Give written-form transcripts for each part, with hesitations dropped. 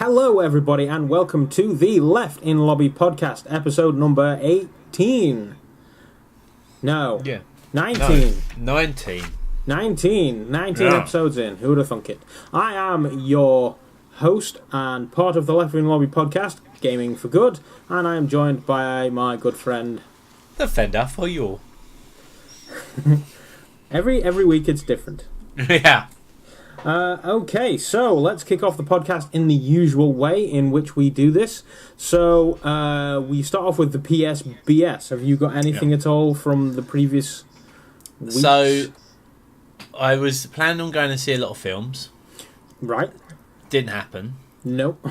Hello, everybody, and welcome to the Left in Lobby podcast, episode number 18. No. Yeah. 19. No, 19. 19 episodes in. Who would have thunk it? I am your host and part of the Left in Lobby podcast, Gaming for Good, and I am joined by my good friend... The fender for you. Every week it's different. Yeah. Okay, so let's kick off the podcast in the usual way in which we do this. So we start off with the PSBS. Have you got anything at all from the previous weeks? So I was planning on going to see a lot of films. Right. Didn't happen. Nope.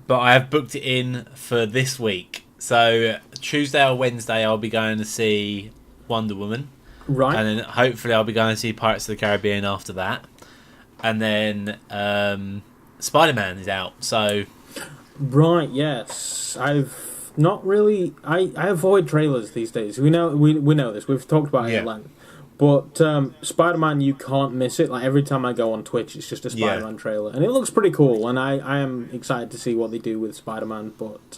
But I have booked it in for this week. So Tuesday or Wednesday I'll be going to see Wonder Woman. Right. And then hopefully I'll be going to see Pirates of the Caribbean after that. And then Spider-Man is out, so... Right, yes. I've not really... I avoid trailers these days. We know this. We've talked about it at length. But Spider-Man, you can't miss it. Like, every time I go on Twitch, it's just a Spider-Man trailer. And it looks pretty cool, and I am excited to see what they do with Spider-Man, but...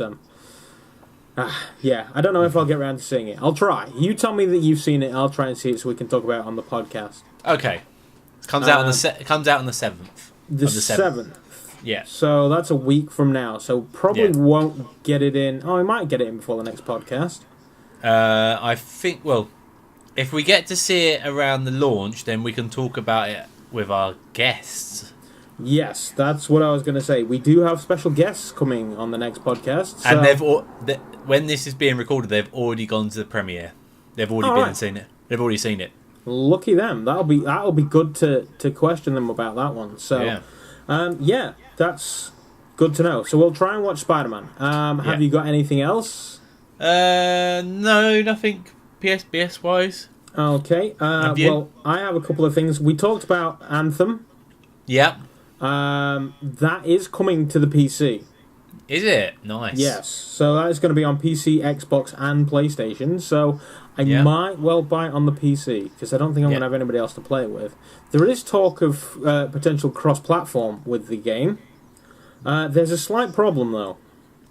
I don't know if I'll get around to seeing it. I'll try. You tell me that you've seen it, I'll try and see it so we can talk about it on the podcast. Okay. It comes out on the 7th. The 7th. Yeah. So that's a week from now. So probably won't get it in. Oh, we might get it in before the next podcast. I think, well, if we get to see it around the launch, then we can talk about it with our guests. Yes, that's what I was going to say. We do have special guests coming on the next podcast. So... And when this is being recorded, they've already gone to the premiere. They've already been and seen it. They've already seen it. Lucky them. That'll be good to question them about that one. So, that's good to know. So we'll try and watch Spider-Man. Have you got anything else? No, nothing PSBS wise. Okay. Well, I have a couple of things. We talked about Anthem. Yeah. That is coming to the PC. Is it? Nice. Yes. So that is going to be on PC, Xbox, and PlayStation. So I might well buy it on the PC, because I don't think I'm going to have anybody else to play it with. There is talk of potential cross-platform with the game. There's a slight problem, though.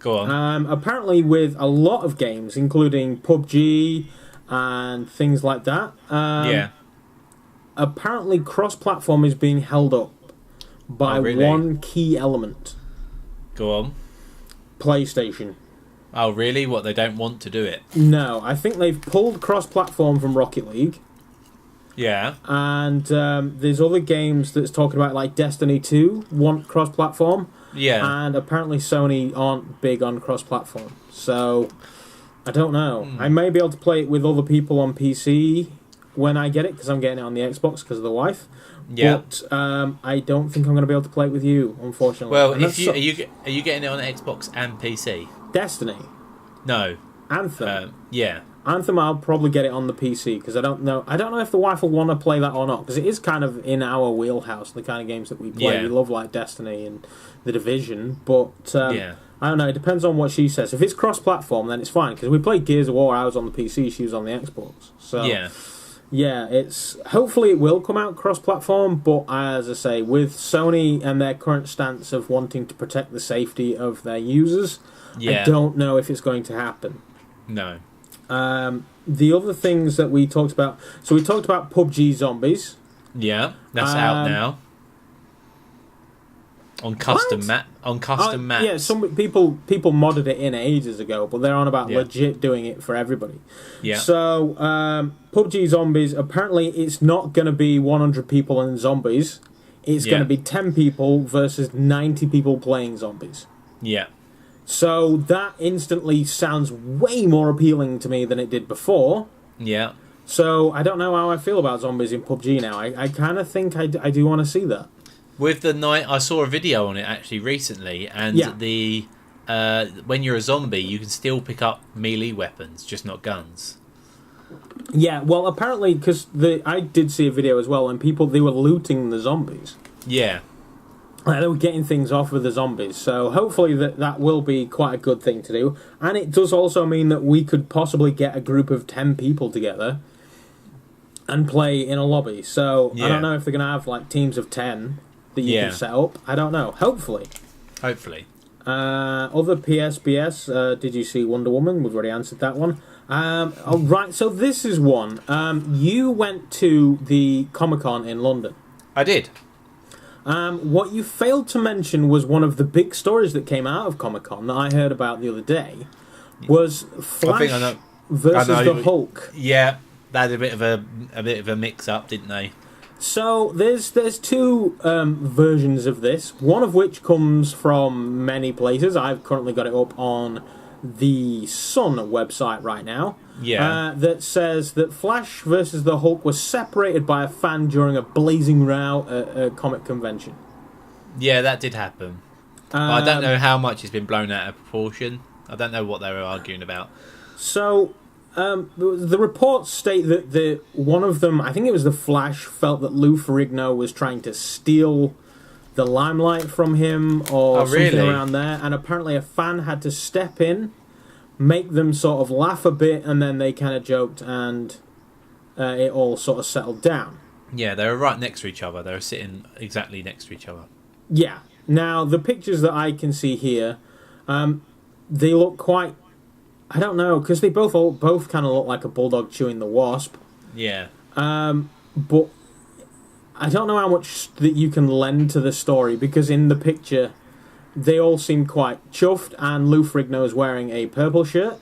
Go on. Apparently, with a lot of games, including PUBG and things like that, apparently cross-platform is being held up by one key element. Go on. PlayStation. Oh, really? What, they don't want to do it? No, I think they've pulled cross-platform from Rocket League. Yeah. And there's other games that's talking about, like Destiny 2 want cross-platform. Yeah. And apparently Sony aren't big on cross-platform. So, I don't know. I may be able to play it with other people on PC when I get it, because I'm getting it on the Xbox because of the wife. Yeah. But I don't think I'm going to be able to play it with you, unfortunately. Well, are you getting it on Xbox and PC? Destiny. No. Anthem. Yeah. Anthem, I'll probably get it on the PC, because I don't know if the wife will want to play that or not, because it is kind of in our wheelhouse, the kind of games that we play. We love, like, Destiny and The Division, but I don't know, it depends on what she says. If it's cross-platform, then it's fine, because we played Gears of War, I was on the PC, she was on the Xbox. So it's hopefully it will come out cross-platform, but as I say, with Sony and their current stance of wanting to protect the safety of their users, I don't know if it's going to happen. No. The other things that we talked about... So we talked about PUBG Zombies. Yeah, that's out now. On custom maps. Yeah, some people modded it in ages ago, but they're on about legit doing it for everybody. Yeah. So, PUBG Zombies, apparently it's not going to be 100 people in zombies. It's going to be 10 people versus 90 people playing zombies. Yeah. So that instantly sounds way more appealing to me than it did before. Yeah. So I don't know how I feel about zombies in PUBG now. I kind of think I do want to see that. With the night, I saw a video on it actually recently, and the when you're a zombie, you can still pick up melee weapons, just not guns. Yeah, well, apparently, because I did see a video as well, and they were looting the zombies. Yeah. They were getting things off with the zombies, so hopefully that will be quite a good thing to do. And it does also mean that we could possibly get a group of 10 people together and play in a lobby. So I don't know if they're going to have like teams of 10 that you can set up. I don't know. Hopefully. Other PSBS, did you see Wonder Woman? We've already answered that one. Right, so this is one. You went to the Comic-Con in London. I did. What you failed to mention was one of the big stories that came out of Comic-Con that I heard about the other day was Flash versus the Hulk. Yeah, they had a bit of a mix-up, didn't they? So there's two versions of this, one of which comes from many places. I've currently got it up on the Sun website right now. Yeah. That says that Flash versus the Hulk was separated by a fan during a blazing row at a comic convention. Yeah, that did happen. But I don't know how much it's been blown out of proportion. I don't know what they were arguing about. So the reports state that one of them, I think it was the Flash, felt that Lou Ferrigno was trying to steal the limelight from him or something around there, and apparently a fan had to step in, make them sort of laugh a bit, and then they kind of joked, and it all sort of settled down. Yeah, they were right next to each other. They were sitting exactly next to each other. Yeah. Now, the pictures that I can see here, they look quite... I don't know, because they both kind of look like a bulldog chewing the wasp. Yeah. But I don't know how much that you can lend to the story, because in the picture, they all seem quite chuffed, and Lou Ferrigno is wearing a purple shirt.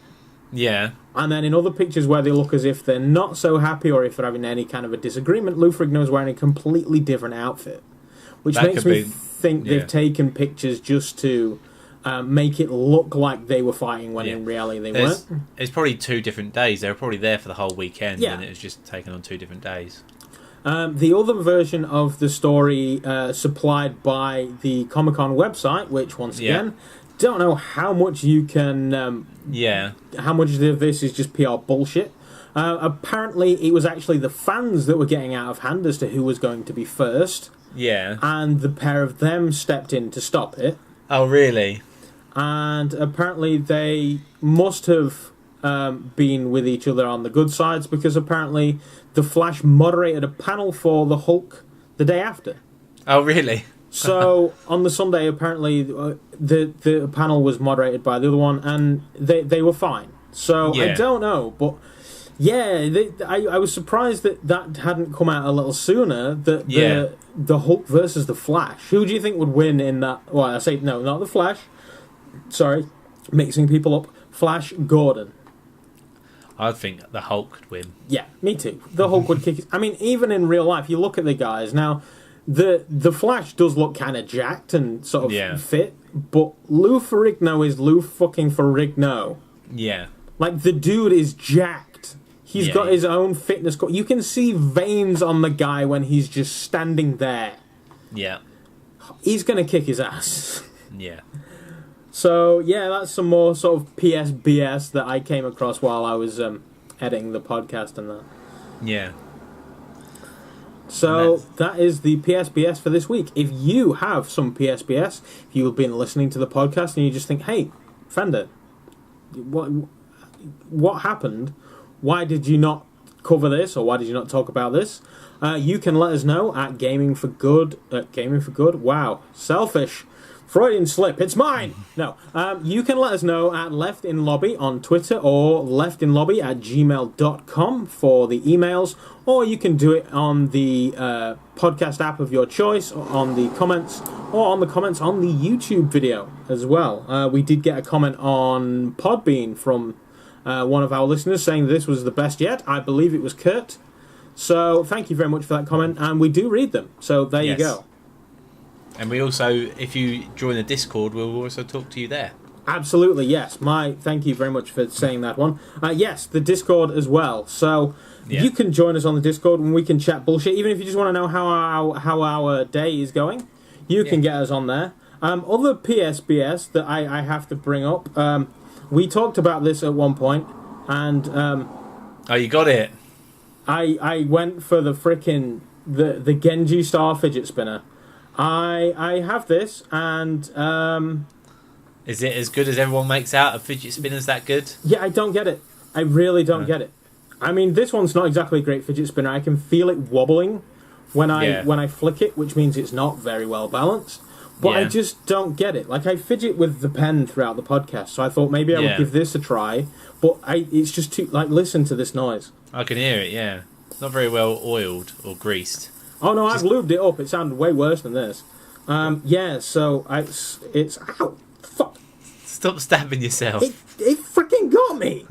Yeah. And then in other pictures where they look as if they're not so happy, or if they're having any kind of a disagreement, Lou Ferrigno is wearing a completely different outfit. Which makes me think they've taken pictures just to make it look like they were fighting when in reality they weren't. It's probably 2 different days. They were probably there for the whole weekend, and it was just taken on 2 different days. The other version of the story supplied by the Comic-Con website, which once again, don't know how much you can... how much of this is just PR bullshit. Apparently it was actually the fans that were getting out of hand as to who was going to be first. Yeah. And the pair of them stepped in to stop it. Oh, really? And apparently they must have been with each other on the good sides, because apparently the Flash moderated a panel for the Hulk the day after. Oh, really? So on the Sunday, apparently the panel was moderated by the other one, and they were fine. So I don't know, but I was surprised that hadn't come out a little sooner. That the Hulk versus the Flash. Who do you think would win in that? Well, I say no, not the Flash. Sorry, mixing people up. Flash Gordon. I think the Hulk could win. Yeah, me too. The Hulk would kick. I mean, even in real life, you look at the guys now. The Flash does look kind of jacked and sort of fit, but Lou Ferrigno is Lou fucking Ferrigno. Yeah, like the dude is jacked. He's got his own fitness. You can see veins on the guy when he's just standing there. Yeah, he's gonna kick his ass. Yeah. So that's some more sort of PSBS that I came across while I was editing the podcast and that. Yeah. So that is the PSBS for this week. If you have some PSBS, if you've been listening to the podcast and you just think, hey, Fender, what happened? Why did you not cover this, or why did you not talk about this? You can let us know at Gaming for Good. Wow, selfish. Freudian slip, it's mine! No. You can let us know at Left in Lobby on Twitter, or leftinlobby@gmail.com for the emails, or you can do it on the podcast app of your choice, or on the comments, on the YouTube video as well. We did get a comment on Podbean from one of our listeners saying this was the best yet. I believe it was Kurt. So thank you very much for that comment, and we do read them. So there you go. And we also, if you join the Discord, we'll also talk to you there. Absolutely, yes. Thank you very much for saying that one. Yes, the Discord as well. So you can join us on the Discord and we can chat bullshit. Even if you just want to know how our day is going, you can get us on there. Other PSBS that I have to bring up, we talked about this at one point, and... oh, you got it? I went for the frickin' the Genji Star fidget spinner. I have this, and is it as good as everyone makes out? A fidget spinner's that good? Yeah, I don't get it. I really don't get it. I mean, this one's not exactly a great fidget spinner. I can feel it wobbling when I flick it, which means it's not very well balanced. But I just don't get it. Like, I fidget with the pen throughout the podcast, so I thought maybe I would give this a try. But it's just too... Like, listen to this noise. I can hear it, yeah. It's not very well oiled or greased. Oh, no, I've lubed it up. It sounded way worse than this. So it's... Ow! Fuck! Stop stabbing yourself. It freaking got me!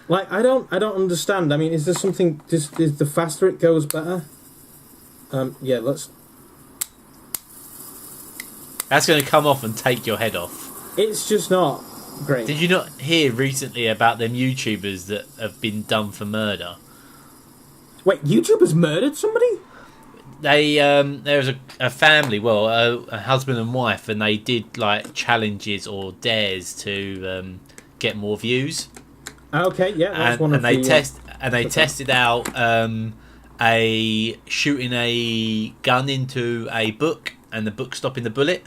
Like, I don't understand. I mean, is there something... Is the faster it goes better? Yeah, let's... That's going to come off and take your head off. It's just not great. Did you not hear recently about them YouTubers that have been done for murder? Wait, YouTubers murdered somebody? There was a family, a husband and wife, and they did like challenges or dares to get more views. Okay, yeah, that's one of the... They tested out shooting a gun into a book and the book stopping the bullet.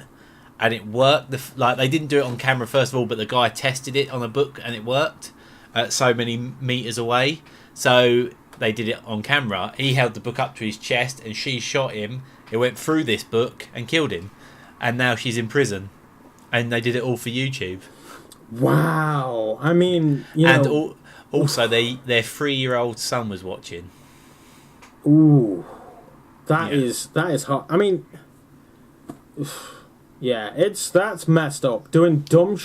And it worked. They didn't do it on camera first of all, but the guy tested it on a book and it worked at so many meters away. So they did it on camera. He held the book up to his chest and she shot him. It went through this book and killed him. And now she's in prison. And they did it all for YouTube. Wow. I mean, you also their 3-year-old son was watching. Ooh. That is hot. I mean... Yeah, that's messed up. Doing dumb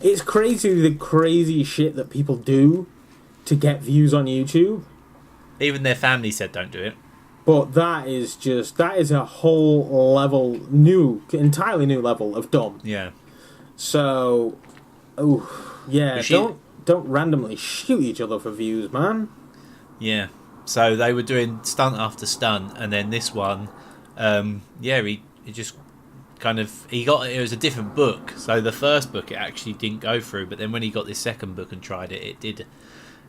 it's crazy, the crazy shit that people do to get views on YouTube. Even their family said don't do it. But that is a whole level, entirely new level of dumb. Yeah. So, don't randomly shoot each other for views, man. Yeah. So they were doing stunt after stunt, and then this one, he just... it was a different book. So the first book it actually didn't go through, but then when he got this second book and tried it, it did,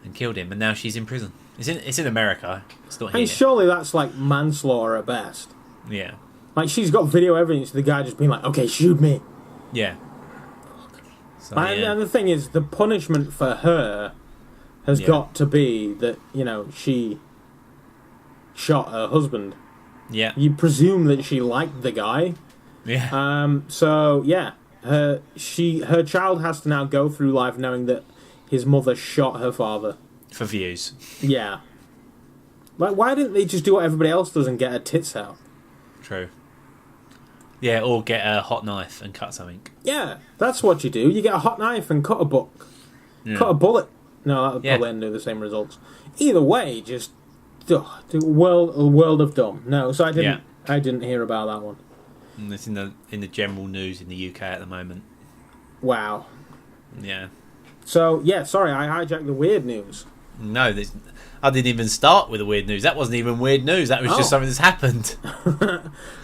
and killed him. And now she's in prison. It's in America. It's not here. And surely that's like manslaughter at best. Yeah. Like, she's got video evidence of the guy just being like, "Okay, shoot me." Yeah. So, and the thing is, the punishment for her has got to be that she shot her husband. Yeah. You presume that she liked the guy. Yeah. Her child has to now go through life knowing that his mother shot her father for views. Yeah. Like, why didn't they just do what everybody else does and get her tits out? True. Yeah, or get a hot knife and cut something. Yeah, that's what you do. You get a hot knife and cut a book. Yeah. Cut a bullet. No, that would probably do the same results. Either way, just a world of dumb. No, so I didn't hear about that one. It's in the general news in the UK at the moment. Wow. Yeah. So, sorry, I hijacked the weird news. No, I didn't even start with the weird news. That wasn't even weird news. That was just something that's happened.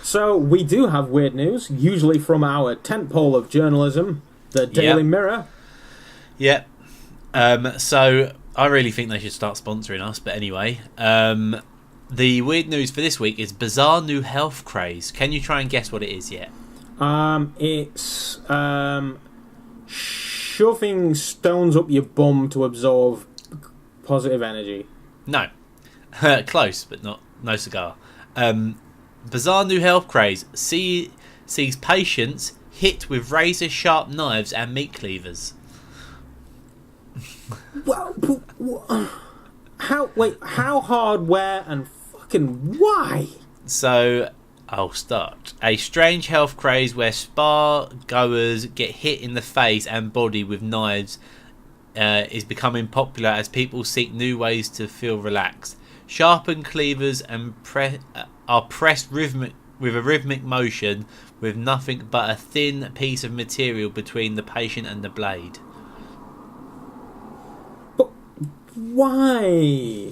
So, we do have weird news, usually from our tentpole of journalism, the Daily Mirror. Yep. So, I really think they should start sponsoring us, but anyway... the weird news for this week is bizarre new health craze. Can you try and guess what it is yet? It's shoving stones up your bum to absorb positive energy. No. Close, but no cigar. Bizarre new health craze sees patients hit with razor-sharp knives and meat cleavers. How hard, where, and fucking why? So, I'll start. A strange health craze where spa goers get hit in the face and body with knives is becoming popular as people seek new ways to feel relaxed. Sharpened cleavers and are pressed with a rhythmic motion with nothing but a thin piece of material between the patient and the blade. Why?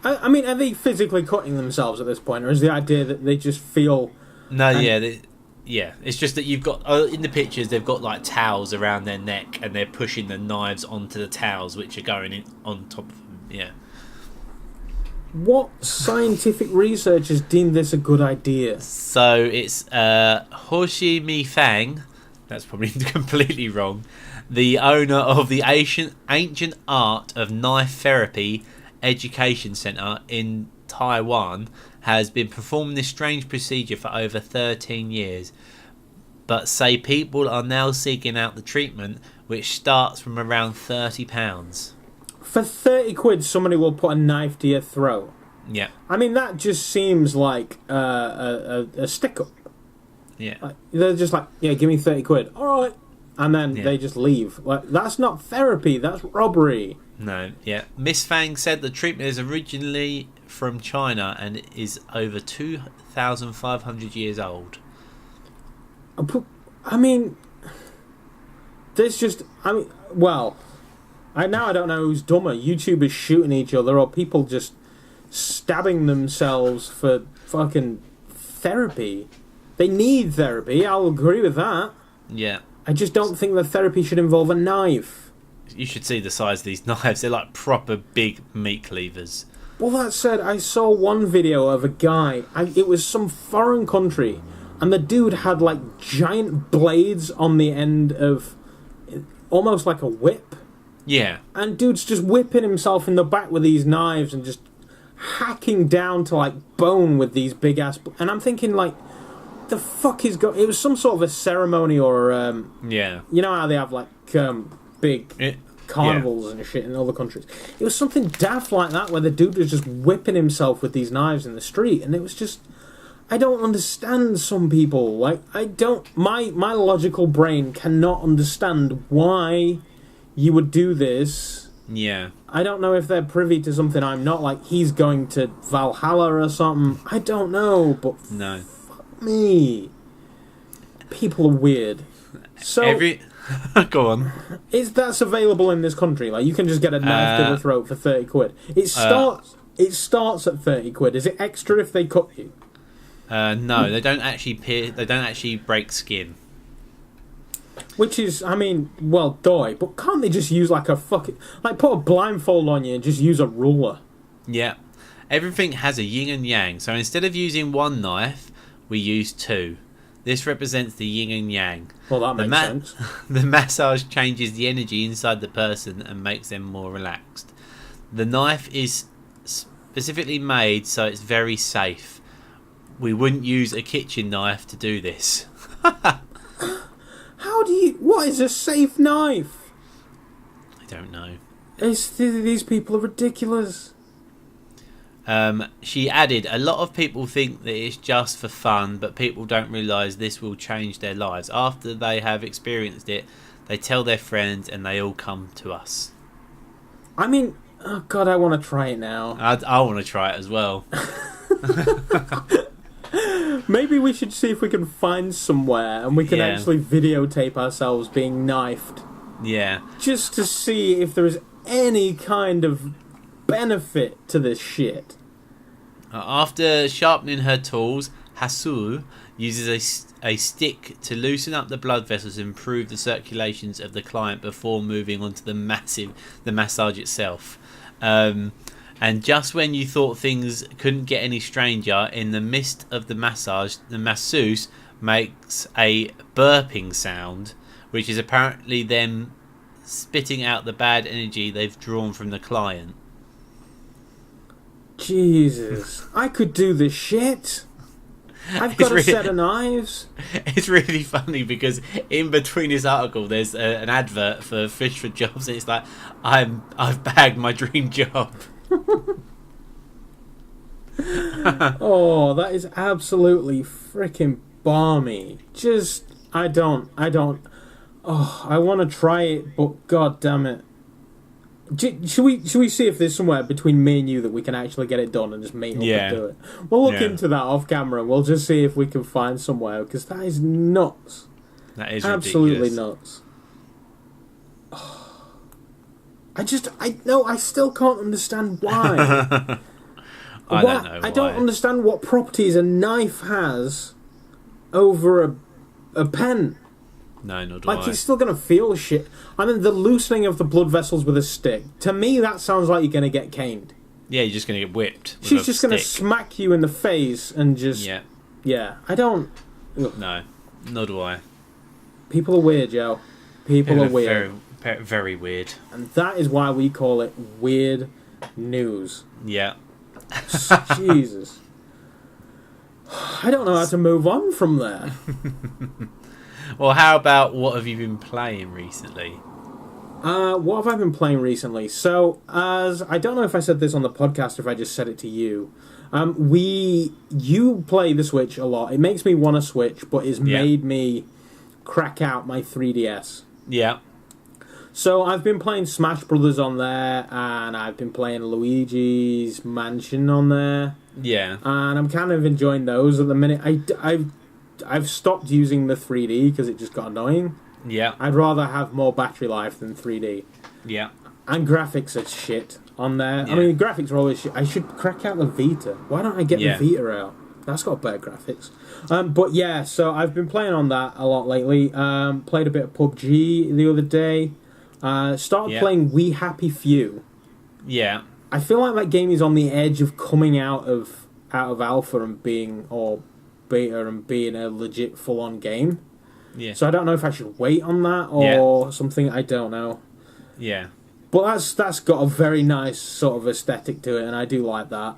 I mean, are they physically cutting themselves at this point, or is the idea that they just feel... No, it's just that you've got... in the pictures, they've got, like, towels around their neck, and they're pushing the knives onto the towels, which are going in on top of them, yeah. What scientific research has deemed this a good idea? So, it's Hoshi Mi Fang, that's probably completely wrong, the owner of the Ancient Art of Knife Therapy Education Centre in Taiwan, has been performing this strange procedure for over 13 years, but say people are now seeking out the treatment, which starts from around £30. For 30 quid, somebody will put a knife to your throat. Yeah. I mean, that just seems like a stick-up. Yeah. Like, they're just like, yeah, give me 30 quid. All right. And then they just leave. Like, that's not therapy, that's robbery. No, yeah. Miss Fang said the treatment is originally from China and is over 2,500 years old. I mean, there's just... I mean, well, I don't know who's dumber. YouTubers shooting each other or people just stabbing themselves for fucking therapy. They need therapy, I'll agree with that. Yeah. I just don't think that therapy should involve a knife. You should see the size of these knives. They're like proper big meat cleavers. Well, that said, I saw one video of a guy. It was some foreign country, and the dude had like giant blades on the end of, almost like a whip. Yeah. And dude's just whipping himself in the back with these knives and just hacking down to like bone with these big ass. And I'm thinking like, the fuck is going? It was some sort of a ceremony or yeah. You know how they have like big carnivals and shit in other countries. It was something daft like that where the dude was just whipping himself with these knives in the street, and it was just, I don't understand some people. Like, I don't, my logical brain cannot understand why you would do this. Yeah. I don't know if they're privy to something I'm not, like he's going to Valhalla or something. I don't know, but no. Fuck me. People are weird. So go on. That's available in this country? Like, you can just get a knife to the throat for 30 quid. It starts at 30 quid. Is it extra if they cut you? No, they don't actually they don't actually break skin. Which is, I mean, well, doy. But can't they just use like a fucking, like, put a blindfold on you and just use a ruler? Yeah. Everything has a yin and yang. So instead of using one knife, we use two. This represents the yin and yang. Well, that makes sense. The massage changes the energy inside the person and makes them more relaxed. The knife is specifically made so it's very safe. We wouldn't use a kitchen knife to do this. What is a safe knife? I don't know. These people are ridiculous. She added, a lot of people think that it's just for fun, but people don't realise this will change their lives. After they have experienced it, they tell their friends and they all come to us. I mean, oh God, I want to try it now. I want to try it as well. Maybe we should see if we can find somewhere and we can actually videotape ourselves being knifed. Yeah. Just to see if there is any kind of benefit to this shit. After sharpening her tools, Hasul uses a stick to loosen up the blood vessels and improve the circulations of the client before moving on to the massage itself. And just when you thought things couldn't get any stranger, in the midst of the massage, the masseuse makes a burping sound, which is apparently them spitting out the bad energy they've drawn from the client. Jesus, I could do this shit. I've got a set of knives. It's really funny because in between this article there's an advert for Fish for Jobs, and it's like, I've bagged my dream job. Oh, that is absolutely freaking balmy. Just, I don't. Oh, I want to try it, but god damn it. Should we see if there's somewhere between me and you that we can actually get it done and just meet up and do it? We'll look into that off camera and we'll just see if we can find somewhere, because that is nuts. That is absolutely ridiculous. Nuts. Oh. I still can't understand why. I don't know why. I don't understand what properties a knife has over a pen. No, nor do I. Like, you're still going to feel shit. I mean, the loosening of the blood vessels with a stick, to me, that sounds like you're going to get caned. Yeah, you're just going to get whipped. She's just going to smack you in the face and just... Yeah, I don't... Ugh. No, nor do I. People are weird, Joe. People are weird. Very, very weird. And that is why we call it weird news. Yeah. Jesus. I don't know how to move on from there. Well, how about what have you been playing recently? What have I been playing recently? So, as I don't know if I said this on the podcast, or if I just said it to you. You play the Switch a lot. It makes me want to Switch, but it's made me crack out my 3DS. Yeah. So I've been playing Smash Brothers on there, and I've been playing Luigi's Mansion on there. Yeah. And I'm kind of enjoying those at the minute. I've stopped using the 3D because it just got annoying. Yeah. I'd rather have more battery life than 3D. Yeah. And graphics are shit on there. Yeah. I mean, the graphics are always shit. I should crack out the Vita. Why don't I get the Vita out? That's got better graphics. But yeah, so I've been playing on that a lot lately. Played a bit of PUBG the other day. Started playing We Happy Few. Yeah. I feel like that game is on the edge of coming out of alpha and being, or beta and being a legit full-on game. Yeah. So I don't know if I should wait on that or something. I don't know. Yeah. But that's got a very nice sort of aesthetic to it, and I do like that.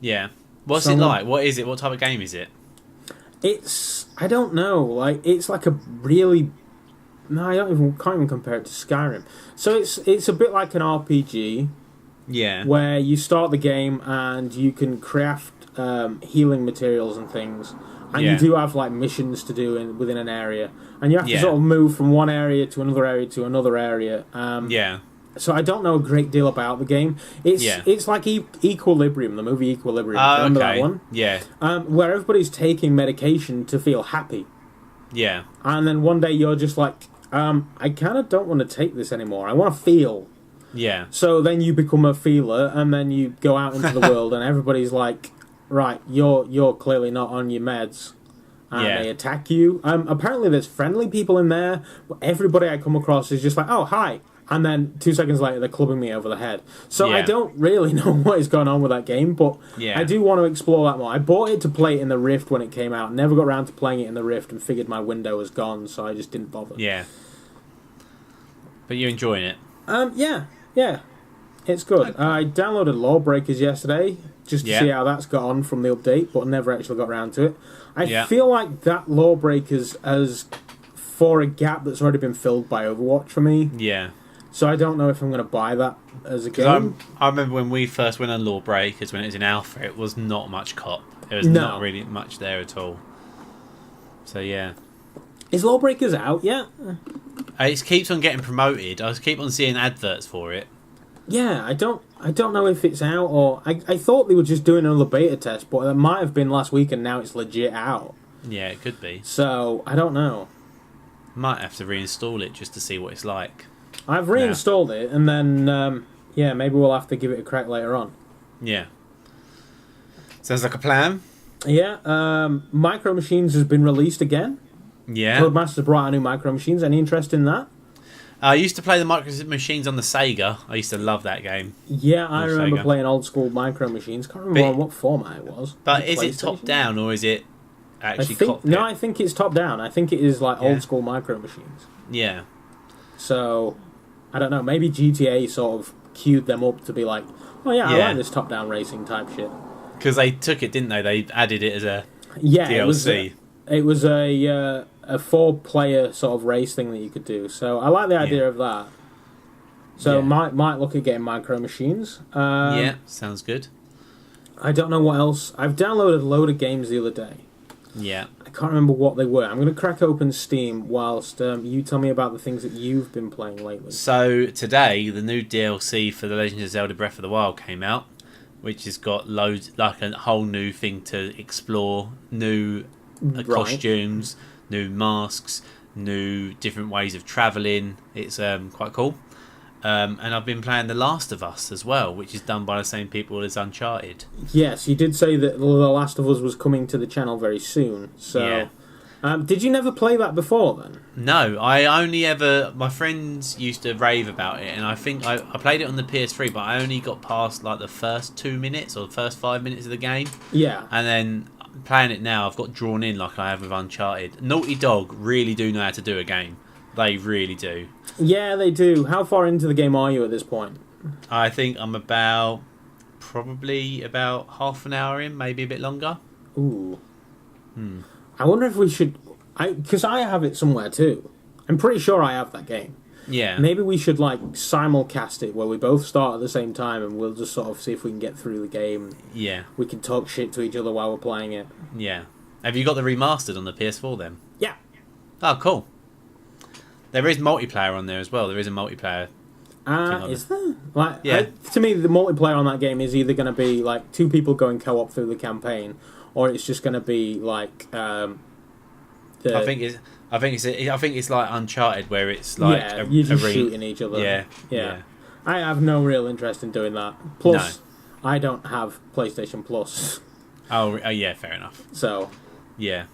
Yeah. What's it like? What is it? What type of game is it? I don't know. Like, it's like a really... No, can't even compare it to Skyrim. So it's a bit like an RPG. Yeah. Where you start the game and you can craft healing materials and things. And you do have like missions to do within an area. And you have to sort of move from one area to another area to another area. So I don't know a great deal about the game. It's like Equilibrium, the movie Equilibrium. Remember that one? Yeah. Where everybody's taking medication to feel happy. Yeah. And then one day you're just like, I kind of don't want to take this anymore. I want to feel. Yeah. So then you become a feeler, and then you go out into the world, and everybody's like, right, you're clearly not on your meds. And they attack you. Apparently there's friendly people in there, but everybody I come across is just like, oh, hi. And then 2 seconds later, they're clubbing me over the head. So I don't really know what is going on with that game, but I do want to explore that more. I bought it to play it in the Rift when it came out. Never got around to playing it in the Rift and figured my window was gone, so I just didn't bother. Yeah. But you're enjoying it? Yeah. It's good. Okay. I downloaded Lawbreakers yesterday just to see how that's got on from the update, but never actually got around to it. I feel like that Lawbreakers has, for a gap that's already been filled by Overwatch for me. Yeah. So I don't know if I'm going to buy that as a game. I remember when we first went on Lawbreakers, when it was in alpha, it was not much cop. There was not really much there at all. So yeah. Is Lawbreakers out yet? It keeps on getting promoted. I keep on seeing adverts for it. Yeah, I don't know if it's out or... I thought they were just doing another beta test, but it might have been last week and now it's legit out. Yeah, it could be. So, I don't know. Might have to reinstall it just to see what it's like. I've reinstalled it, and then, maybe we'll have to give it a crack later on. Yeah. Sounds like a plan. Yeah, Micro Machines has been released again. Yeah. Codemasters brought out new Micro Machines. Any interest in that? I used to play the Micro Machines on the Sega. I used to love that game. Yeah, I remember playing old school Micro Machines. Can't remember on what format it was. But is it top down, or is it actually cockpit? No, I think it's top down. I think it is like old school Micro Machines. Yeah. So, I don't know. Maybe GTA sort of queued them up to be like, oh yeah, I like this top-down racing type shit. Because they took it, didn't they? They added it as a DLC. It was a 4-player sort of race thing that you could do. So I like the idea of that. So might look at getting Micro Machines. Sounds good. I don't know what else. I've downloaded a load of games the other day. Yeah. I can't remember what they were. I'm going to crack open Steam whilst you tell me about the things that you've been playing lately. So today, the new DLC for The Legend of Zelda Breath of the Wild came out, which has got loads, like a whole new thing to explore, new costumes, new masks, new different ways of travelling. It's quite cool. And I've been playing The Last of Us as well, which is done by the same people as Uncharted. Yes, you did say that The Last of Us was coming to the channel very soon. So, did you never play that before then? No, I only ever... My friends used to rave about it, and I think I played it on the PS3, but I only got past like the first 2 minutes or the first 5 minutes of the game. Yeah. And then playing it now, I've got drawn in like I have with Uncharted. Naughty Dog really do know how to do a game. They really do. Yeah, they do. How far into the game are you at this point? I think I'm about probably about half an hour in, maybe a bit longer. Ooh. I wonder if we should... Because I have it somewhere too. I'm pretty sure I have that game. Yeah. Maybe we should like simulcast it where we both start at the same time and we'll just sort of see if we can get through the game. Yeah. We can talk shit to each other while we're playing it. Yeah. Have you got the remastered on the PS4 then? Yeah. Oh, cool. There is multiplayer on there as well. There is a multiplayer. Is there? Like, yeah. To me, the multiplayer on that game is either going to be like 2 people going co-op through the campaign, or it's just going to be like. I think it's like Uncharted, where it's like you're just shooting each other. Yeah. I have no real interest in doing that. Plus, I don't have PlayStation Plus. Oh yeah, fair enough. So, yeah,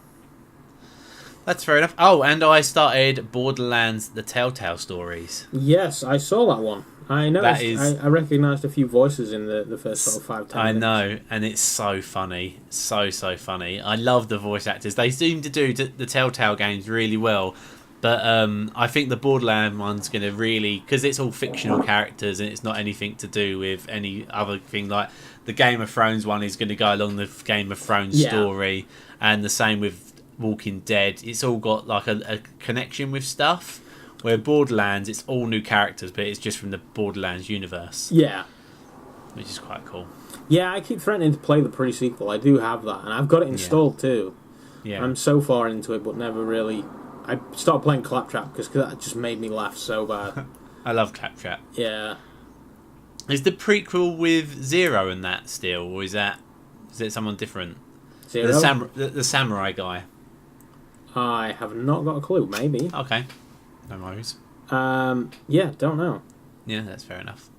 that's fair enough. Oh, and I started Borderlands: The Telltale Stories. Yes, I saw that one. I know. I recognised a few voices in the first sort of 5-10 minutes. I know, and it's so funny, so funny. I love the voice actors. They seem to do the Telltale games really well, but I think the Borderlands one's going to really, because it's all fictional characters and it's not anything to do with any other thing. Like the Game of Thrones one is going to go along the Game of Thrones story, and the same with Walking Dead. It's all got like a connection with stuff. Where Borderlands, it's all new characters, but it's just from the Borderlands universe. Yeah. Which is quite cool. Yeah, I keep threatening to play the pre-sequel. I do have that, and I've got it installed too. Yeah. I'm so far into it, but never really... I started playing Claptrap because that just made me laugh so bad. I love Claptrap. Yeah. Is the prequel with Zero and that still, or is it someone different? Zero? The samurai guy. I have not got a clue, maybe. Okay. No worries. Yeah, don't know. Yeah, that's fair enough.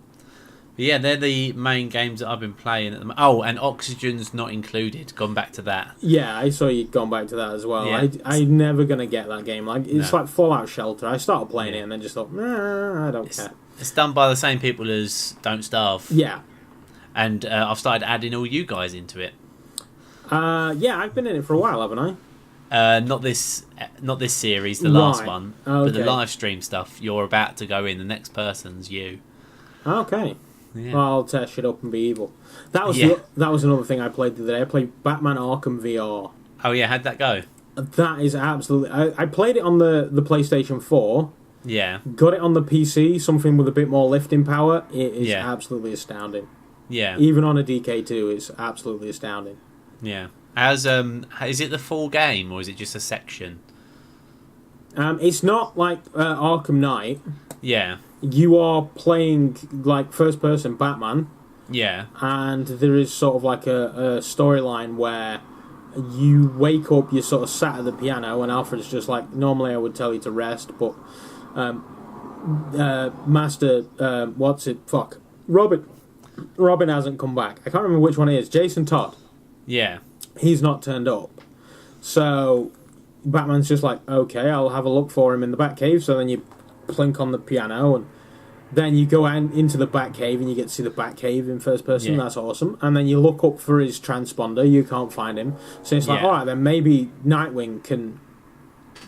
But yeah, they're the main games that I've been playing at the moment. Oh, and Oxygen's not included. Gone back to that. Yeah, I saw you'd gone back to that as well. Yeah. I'm never going to get that game. Like It's like Fallout Shelter. I started playing it and then just thought, I don't care. It's done by the same people as Don't Starve. Yeah. And I've started adding all you guys into it. Yeah, I've been in it for a while, haven't I? Not this series, the last one, okay. But the live stream stuff. You're about to go in. The next person's you. Okay. Yeah. Well, I'll tear shit up and be evil. That was another thing I played the other day. I played Batman Arkham VR. Oh yeah, how'd that go? That is absolutely... I played it on the PlayStation 4. Yeah. Got it on the PC, something with a bit more lifting power. It is absolutely astounding. Yeah. Even on a DK2, it's absolutely astounding. Yeah. Is it the full game or is it just a section? It's not like Arkham Knight. Yeah. You are playing like first person Batman. Yeah. And there is sort of like a storyline where you wake up, you're sort of sat at the piano, and Alfred's just like, normally I would tell you to rest, but Robin hasn't come back. I can't remember which one it is. Jason Todd. Yeah. He's not turned up. So Batman's just like, okay, I'll have a look for him in the Batcave. So then you plink on the piano, and then you go into the Batcave, and you get to see the Batcave in first person. Yeah. That's awesome. And then you look up for his transponder. You can't find him. So it's like, all right, then maybe Nightwing can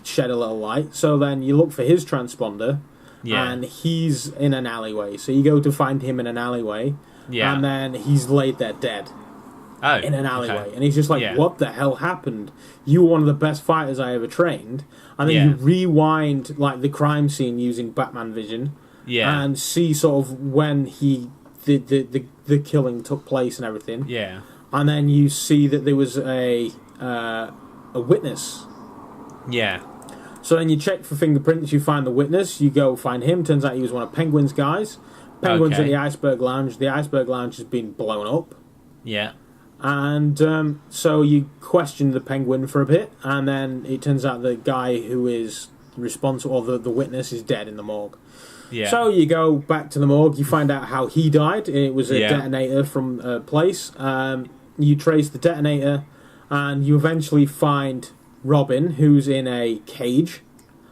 shed a little light. So then you look for his transponder, and he's in an alleyway. So you go to find him in an alleyway, and then he's laid there dead. Oh, in an alleyway, and he's just like, what the hell happened? You were one of the best fighters I ever trained. And then you rewind like the crime scene using Batman vision, and see sort of when the killing took place and everything. Yeah. And then you see that there was a witness. Yeah. So then you check for fingerprints, you find the witness, you go find him, turns out he was one of Penguin's guys. Penguin's at the Iceberg Lounge. The Iceberg Lounge has been blown up. Yeah. And so you question the Penguin for a bit, and then it turns out the guy who is responsible, or the witness, is dead in the morgue. Yeah. So you go back to the morgue, you find out how he died. It was a detonator from a place. You trace the detonator, and you eventually find Robin, who's in a cage.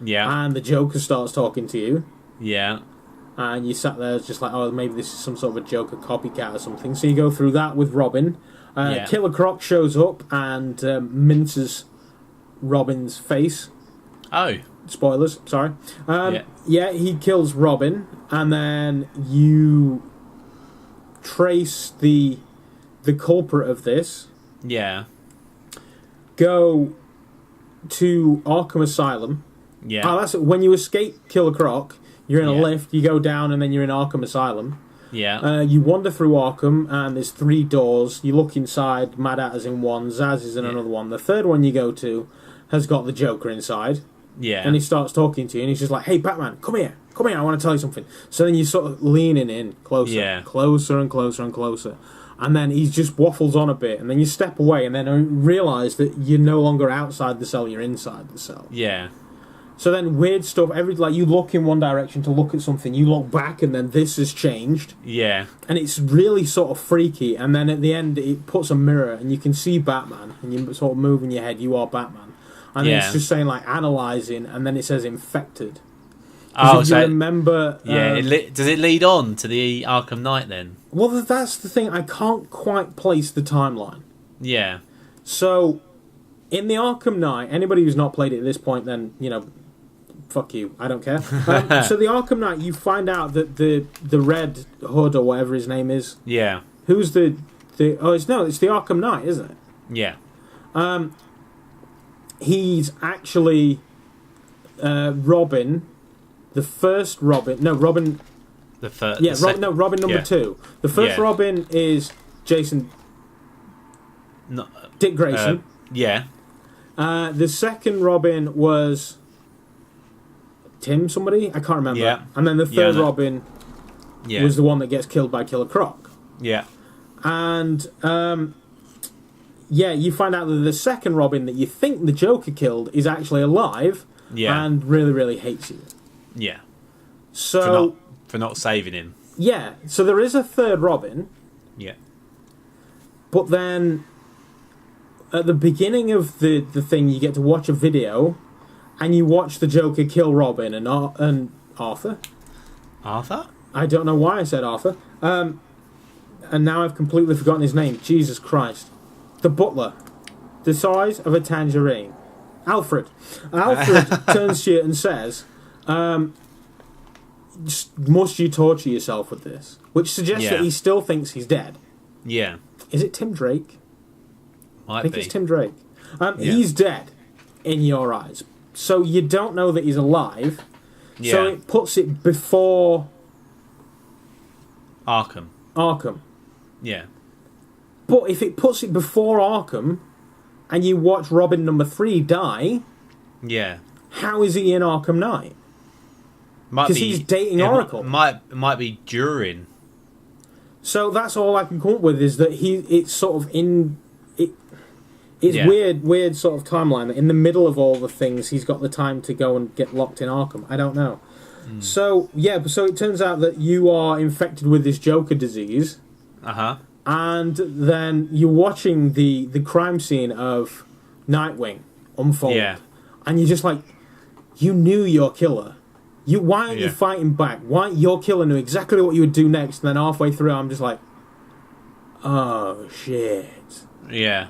Yeah. And the Joker starts talking to you. Yeah. And you sat there just like, oh, maybe this is some sort of a Joker copycat or something. So you go through that with Robin. Killer Croc shows up and minces Robin's face. Oh. Spoilers, sorry. He kills Robin, and then you trace the culprit of this. Yeah. Go to Arkham Asylum. Yeah. Oh, that's it. When you escape Killer Croc, you're in a Yeah. lift, you go down, and then you're in Arkham Asylum. Yeah. You wander through Arkham, and there's 3 doors. You look inside, Mad Hatter's in one, Zaz is in another one. The third one you go to has got the Joker inside. Yeah. And he starts talking to you, and he's just like, "Hey, Batman, come here, I want to tell you something." So then you sort of leaning in closer, closer and closer and closer. And then he just waffles on a bit, and then you step away, and then realise that you're no longer outside the cell, you're inside the cell. Yeah. So then weird stuff, you look in one direction to look at something, you look back, and then this has changed. Yeah. And it's really sort of freaky, and then at the end it puts a mirror, and you can see Batman, and you sort of move in your head, you are Batman. And then it's just saying, like, analysing, and then it says infected. Oh, so you remember... Yeah, does it lead on to the Arkham Knight then? Well, that's the thing, I can't quite place the timeline. Yeah. So, in the Arkham Knight, anybody who's not played it at this point, then, fuck you, I don't care. So the Arkham Knight, you find out that the Red Hood, or whatever his name is... Yeah. Who's it's the Arkham Knight, isn't it? Yeah. He's actually Robin... The first Robin... No, Robin... The first... Yeah, Robin number 2. The first Robin is Jason... No, Dick Grayson. Yeah. The second Robin was... Tim somebody? I can't remember. Yeah. And then the third Robin was the one that gets killed by Killer Croc. Yeah. And... you find out that the second Robin that you think the Joker killed is actually alive and really, really hates you. Yeah. So for not saving him. Yeah. So there is a third Robin. Yeah. But then at the beginning of the thing, you get to watch a video, and you watch the Joker kill Robin and Arthur. Arthur? I don't know why I said Arthur. And now I've completely forgotten his name. Jesus Christ. The butler. The size of a tangerine. Alfred. Alfred turns to you and says... must you torture yourself with this? Which suggests that he still thinks he's dead. Yeah. Is it Tim Drake? Might I think be. it's Tim Drake. He's dead in your eyes. So you don't know that he's alive. Yeah. So it puts it before... Arkham. Yeah. But if it puts it before Arkham, and you watch Robin number 3 die... Yeah. How is he in Arkham Knight? Because he's dating Oracle. Might be during. So that's all I can come up with, is that it's sort of in... It's weird sort of timeline that in the middle of all the things, he's got the time to go and get locked in Arkham. I don't know. So it turns out that you are infected with this Joker disease. Uh-huh. And then you're watching the crime scene of Nightwing unfold. Yeah. And you're just like, you knew your killer. Why aren't you fighting back? Why your killer knew exactly what you would do next, and then halfway through I'm just like, oh shit. Yeah.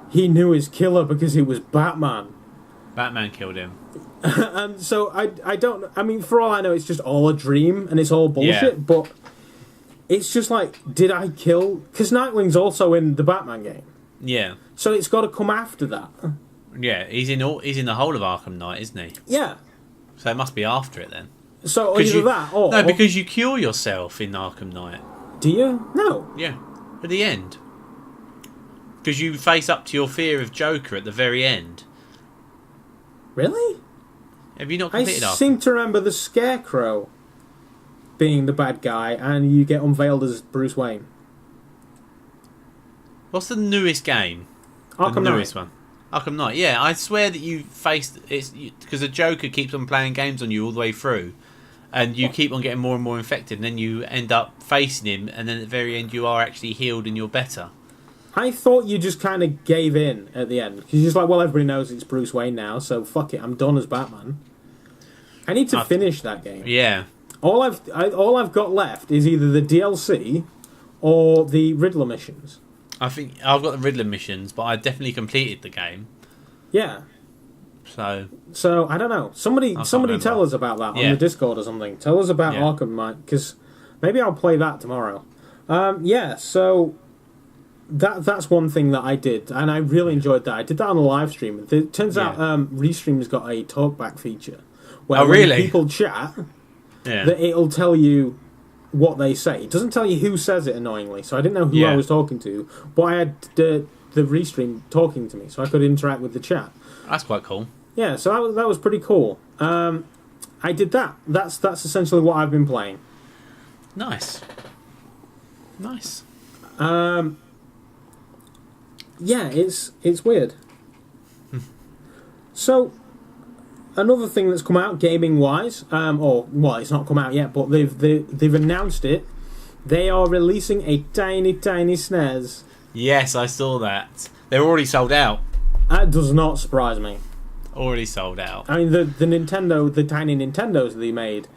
He knew his killer because he was Batman. Batman killed him. And so I don't... I mean, for all I know, it's just all a dream, and it's all bullshit, but it's just like, did I kill... Because Nightwing's also in the Batman game. Yeah. So it's got to come after that. Yeah, he's in the whole of Arkham Knight, isn't he? Yeah. So it must be after it then. So either that or... No, because you cure yourself in Arkham Knight. Do you? No. Yeah. At the end. Because you face up to your fear of Joker at the very end. Really? Have you not completed Arkham? I seem to remember the Scarecrow being the bad guy, and you get unveiled as Bruce Wayne. What's the newest game? Arkham the newest one. Arkham Knight. Yeah, I swear that you faced it's because the Joker keeps on playing games on you all the way through, and you keep on getting more and more infected, and then you end up facing him, and then at the very end you are actually healed and you're better. I thought you just kind of gave in at the end, because you're just like, well, everybody knows it's Bruce Wayne now, so fuck it, I'm done as Batman. I need to finish that game. Yeah. All I've got left is either the DLC or the Riddler missions. I think I've got the Riddler missions, but I definitely completed the game. Yeah. So I don't know. Somebody tell us about that on the Discord or something. Tell us about Arkham Knight, because maybe I'll play that tomorrow. Yeah, so that's one thing that I did, and I really enjoyed that. I did that on a live stream. It turns out Restream's got a talkback feature where when people chat, that it'll tell you what they say. It doesn't tell you who says it, annoyingly, so I didn't know who I was talking to, but I had the Restream talking to me, so I could interact with the chat. That's quite cool. Yeah, so that was pretty cool. I did that. That's essentially what I've been playing. Nice. Yeah, it's weird. So, another thing that's come out gaming-wise, it's not come out yet, but they've announced it. They are releasing a tiny SNES. Yes, I saw that. They're already sold out. That does not surprise me. Already sold out. I mean, the tiny Nintendos they made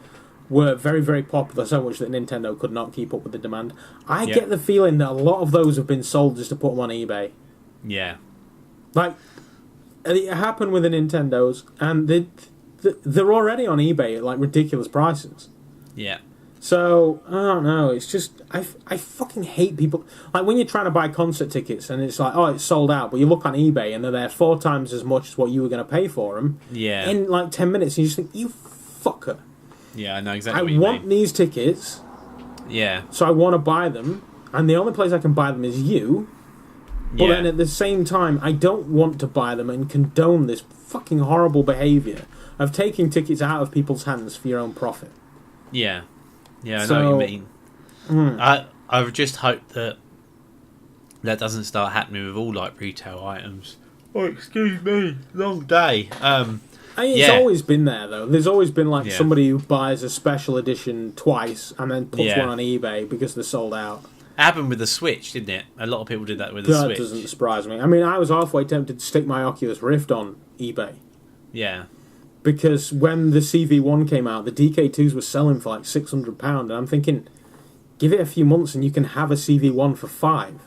were very, very popular, so much that Nintendo could not keep up with the demand. I get the feeling that a lot of those have been sold just to put them on eBay. Yeah. Like, it happened with the Nintendos, and they're already on eBay at, like, ridiculous prices. Yeah. So, I don't know, it's just, I fucking hate people. Like, when you're trying to buy concert tickets, and it's like, oh, it's sold out, but you look on eBay, and they're there 4 times as much as what you were going to pay for them. Yeah. In, like, 10 minutes, and you just think, you fucker. Yeah, I know exactly what you want these tickets. Yeah. So I want to buy them, and the only place I can buy them is you. But then at the same time, I don't want to buy them and condone this fucking horrible behaviour of taking tickets out of people's hands for your own profit. Yeah. Yeah, I know what you mean. I just hope that doesn't start happening with all, like, retail items. Oh, excuse me, long day. It's always been there, though. There's always been, like, somebody who buys a special edition twice and then puts one on eBay because they're sold out. It happened with the Switch, didn't it? A lot of people did that with the Switch. That doesn't surprise me. I mean, I was halfway tempted to stick my Oculus Rift on eBay. Yeah. Because when the CV1 came out, the DK2s were selling for like £600, and I'm thinking, give it a few months and you can have a CV1 for £5.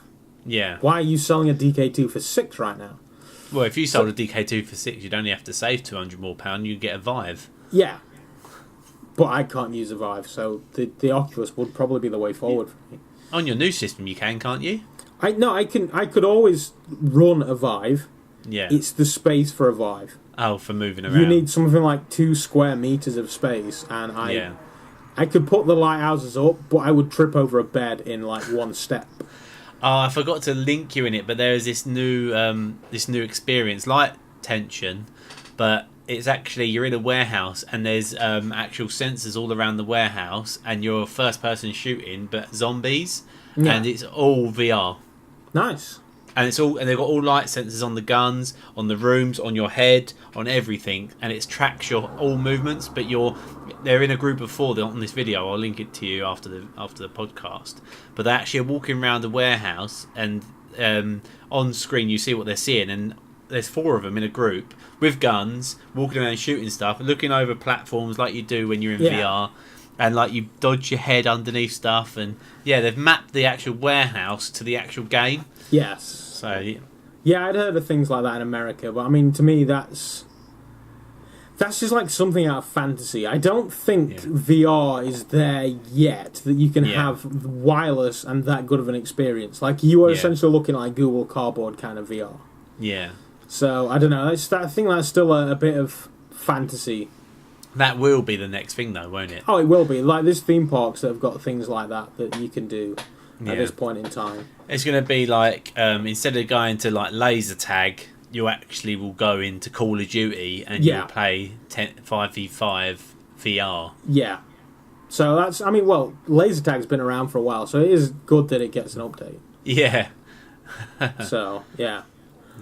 Yeah. Why are you selling a DK2 for £6 right now? Well, if you sold a DK2 for £6, you'd only have to save £200 more, you'd get a Vive. Yeah. But I can't use a Vive, so the Oculus would probably be the way forward for me. On your new system you can, can't you? I could always run a Vive. Yeah. It's the space for a Vive. Oh, for moving around. You need something like 2 square meters of space, and I could put the lighthouses up, but I would trip over a bed in like one step. Oh, I forgot to link you in it, but there is this new experience, Light Tension, but it's actually, you're in a warehouse and there's actual sensors all around the warehouse, and you're first person shooting, but zombies, and it's all VR. Nice. And they've got all light sensors on the guns, on the rooms, on your head, on everything, and it tracks your all movements. But they're in a group of 4 on this video. I'll link it to you after the podcast. But they actually are walking around the warehouse, and on screen you see what they're seeing, and there's 4 of them in a group with guns, walking around shooting stuff, looking over platforms like you do when you're in VR, and like you dodge your head underneath stuff, and they've mapped the actual warehouse to the actual game. Yes. So I'd heard of things like that in America, but I mean, to me, that's just like something out of fantasy. I don't think VR is there yet, that you can have wireless and that good of an experience. Like, you are essentially looking like Google Cardboard kind of VR. Yeah. So, I don't know. I think that's still a bit of fantasy. That will be the next thing, though, won't it? Oh, it will be. Like, there's theme parks that have got things like that you can do at this point in time. It's going to be like, instead of going to like laser tag, you actually will go into Call of Duty and you'll play 5v5 VR. Yeah. So that's, I mean, well, laser tag's been around for a while, so it is good that it gets an update. Yeah. So, yeah.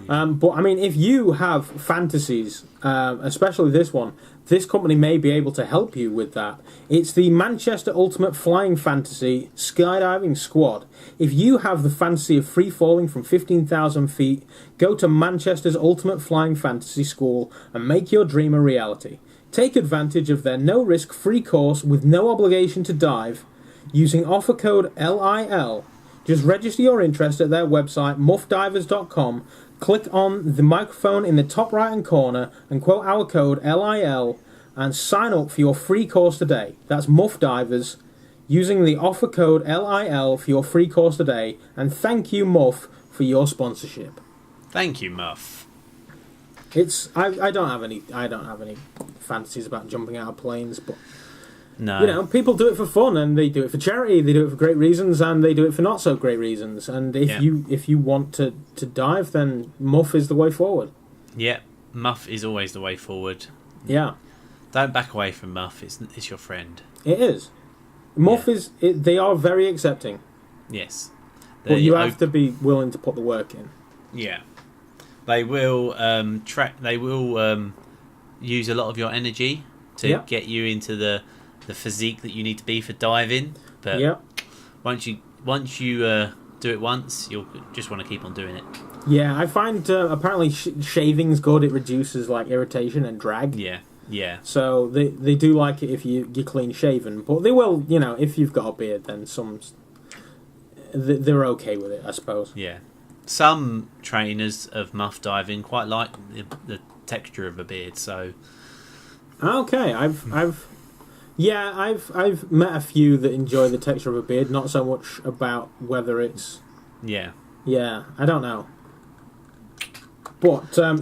But, I mean, if you have fantasies, especially this one, this company may be able to help you with that. It's the Manchester Ultimate Flying Fantasy Skydiving Squad. If you have the fantasy of free falling from 15,000 feet, go to Manchester's Ultimate Flying Fantasy School and make your dream a reality. Take advantage of their no-risk free course with no obligation to dive using offer code LIL. Just register your interest at their website, muffdivers.com. Click on the microphone in the top right-hand corner and quote our code LIL and sign up for your free course today. That's Muff Divers. using the offer code LIL for your free course today. And thank you, Muff, for your sponsorship. Thank you, Muff. I don't have any fantasies about jumping out of planes, but no, people do it for fun, and they do it for charity, they do it for great reasons, and they do it for not so great reasons. And if you want to dive, then Muff is the way forward. Yeah, Muff is always the way forward. Yeah, don't back away from Muff. It's your friend. It is. Muff is. They are very accepting. Yes, but you have to be willing to put the work in. Yeah. They will They will use a lot of your energy to get you into the physique that you need to be for diving. But once you do it once, you'll just want to keep on doing it. Yeah, I find apparently shaving's good. It reduces like irritation and drag. Yeah. So they do like it if you're clean shaven, but they will, if you've got a beard, then they're okay with it, I suppose. Yeah. Some trainers of muff diving quite like the texture of a beard, so okay, I've met a few that enjoy the texture of a beard, not so much about whether it's I don't know, but so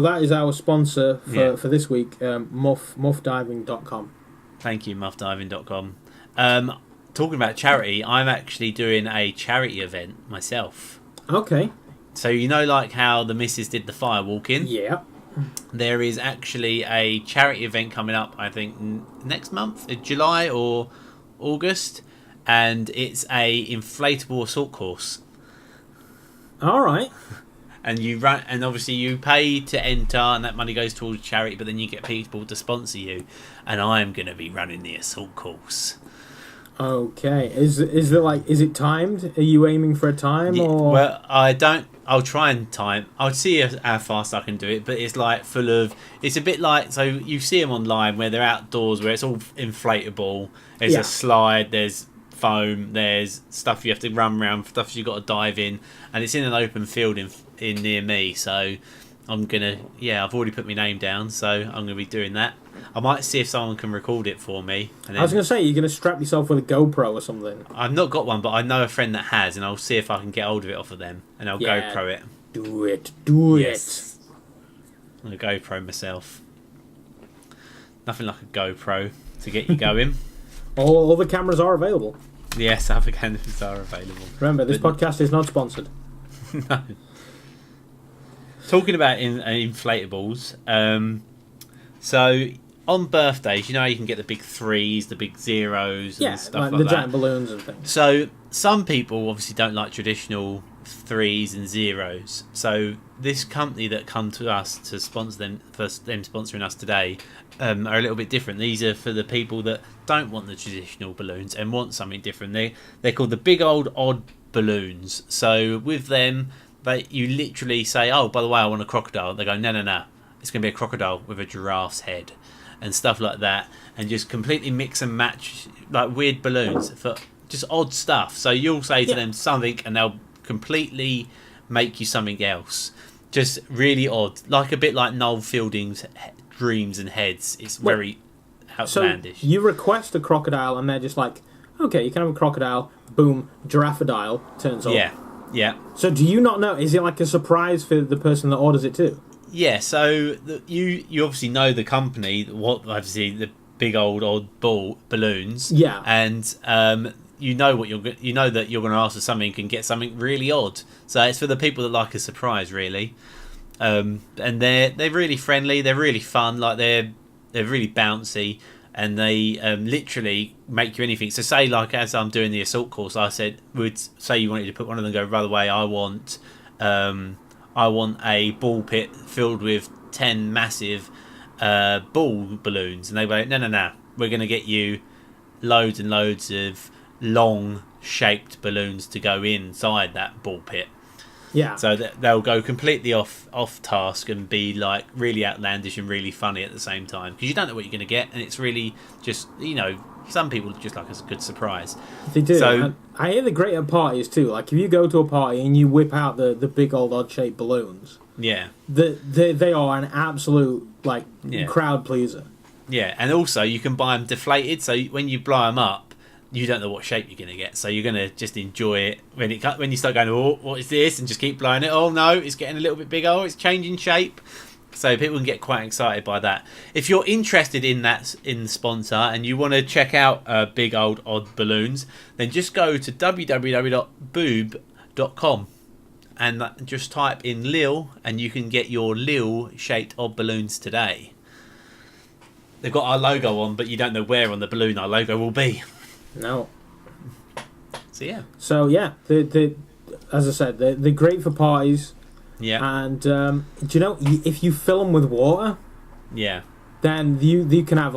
that is our sponsor for this week, muffdiving.com. Thank you, muffdiving.com. Talking about charity, I'm actually doing a charity event myself. Okay. So like how the missus did the fire walking? Yeah. There is actually a charity event coming up, I think, next month, in July or August, and it's a inflatable assault course. All right. And you run, and obviously you pay to enter, and that money goes towards charity, but then you get people to sponsor you, and I'm going to be running the assault course. Okay. Is it timed? Are you aiming for a time or? Well, I don't. I'll try and time. I'll see how fast I can do it. But it's like full of. It's a bit like, so you see them online where they're outdoors, where it's all inflatable. There's a slide. There's foam. There's stuff you have to run around. Stuff you got to dive in, and it's in an open field in near me. So I'm gonna. Yeah, I've already put my name down. So I'm gonna be doing that. I might see if someone can record it for me. And then, I was going to say, you're going to strap yourself with a GoPro or something. I've not got one, but I know a friend that has, and I'll see if I can get hold of it off of them, and I'll GoPro it. Do it. I'm going to GoPro myself. Nothing like a GoPro to get you going. All the cameras are available. Yes, other cameras are available. Remember, this podcast is not sponsored. No. Talking about inflatables, so on birthdays, how you can get the big 3s, the big 0s, and stuff like the that. giant balloons and things. So some people obviously don't like traditional 3s and 0s. So this company that come to us to sponsor them, for them sponsoring us today, are a little bit different. These are for the people that don't want the traditional balloons and want something different. They're called the big old odd balloons. So with them, you literally say, oh, by the way, I want a crocodile. They go, no. It's going to be a crocodile with a giraffe's head and stuff like that, and just completely mix and match like weird balloons for just odd stuff. So you'll say to them something and they'll completely make you something else. Just really odd. Like a bit like Noel Fielding's dreams and heads. It's very outlandish. So you request a crocodile and they're just like, okay, you can have a crocodile, boom, giraffodile turns up. Yeah. So do you not know? Is it like a surprise for the person that orders it too? Yeah, so you obviously know the company, obviously the big old odd balloons. Yeah, and you know that you're going to ask for something and get something really odd. So it's for the people that like a surprise, really. And they're really friendly. They're really fun. Like they're really bouncy, and they literally make you anything. So say like as I'm doing the assault course, would say you wanted to put one of them. Go, by the way, I want a ball pit filled with 10 massive ball balloons. And they go, no. We're going to get you loads and loads of long-shaped balloons to go inside that ball pit. Yeah. So they'll go completely off task and be like really outlandish and really funny at the same time. Because you don't know what you're going to get. And it's really just, some people just like a good surprise. They do. So, I hear they're great at parties too. Like if you go to a party and you whip out the big old odd-shaped balloons, they are an absolute crowd pleaser. Yeah, and also you can buy them deflated. So when you blow them up, you don't know what shape you're going to get, so you're going to just enjoy it when you start going, oh, what is this, and just keep blowing it. Oh no, it's getting a little bit bigger. Oh, it's changing shape. So people can get quite excited by that. If you're interested in the sponsor and you want to check out Big Old Odd Balloons, then just go to www.boob.com and just type in Lil, and you can get your Lil shaped odd balloons today. They've got our logo on, but you don't know where on the balloon our logo will be. No. So yeah, the as I said, they're great for parties. Yeah. And do you know, if you fill them with water, yeah, then you can have